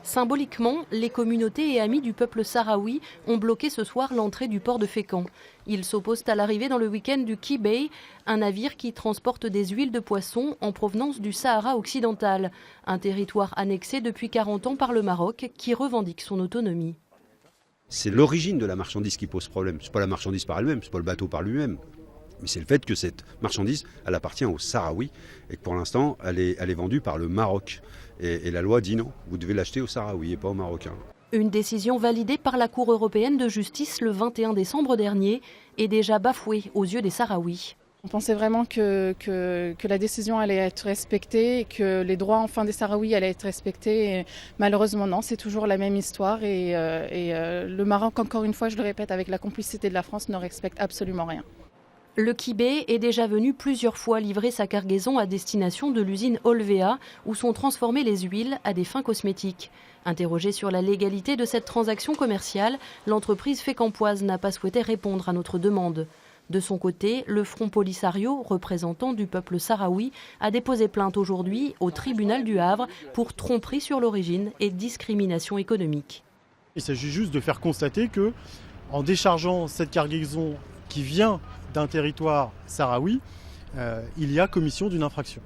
Symboliquement, les communautés et amis du peuple sahraoui ont bloqué ce soir l'entrée du port de Fécamp. Ils s'opposent à l'arrivée dans le week-end du Key Bay, un navire qui transporte des huiles de poisson en provenance du Sahara occidental, un territoire annexé depuis 40 ans par le Maroc qui revendique son autonomie. C'est l'origine de la marchandise qui pose problème. Ce n'est pas la marchandise par elle-même, ce n'est pas le bateau par lui-même. Mais c'est le fait que cette marchandise, elle appartient aux Sahraouis et que pour l'instant, elle est vendue par le Maroc. Et la loi dit non, vous devez l'acheter aux Sahraouis et pas aux Marocains. Une décision validée par la Cour européenne de justice le 21 décembre dernier est déjà bafouée aux yeux des Sahraouis. On pensait vraiment que la décision allait être respectée, que les droits des Sahraouis allaient être respectés. Et malheureusement non, c'est toujours la même histoire et le Maroc, encore une fois, je le répète, avec la complicité de la France, ne respecte absolument rien. Le Key Bay est déjà venu plusieurs fois livrer sa cargaison à destination de l'usine Olvea, où sont transformées les huiles à des fins cosmétiques. Interrogée sur la légalité de cette transaction commerciale, l'entreprise fécampoise n'a pas souhaité répondre à notre demande. De son côté, le Front Polisario, représentant du peuple sahraoui, a déposé plainte aujourd'hui au tribunal du Havre pour tromperie sur l'origine et discrimination économique. Il s'agit juste de faire constater que, en déchargeant cette cargaison qui vient d'un territoire sahraoui, il y a commission d'une infraction.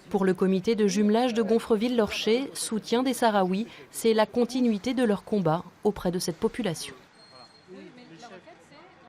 Pour le comité de jumelage de Gonfreville-Lorcher, soutien des Sahraouis, c'est la continuité de leur combat auprès de cette population.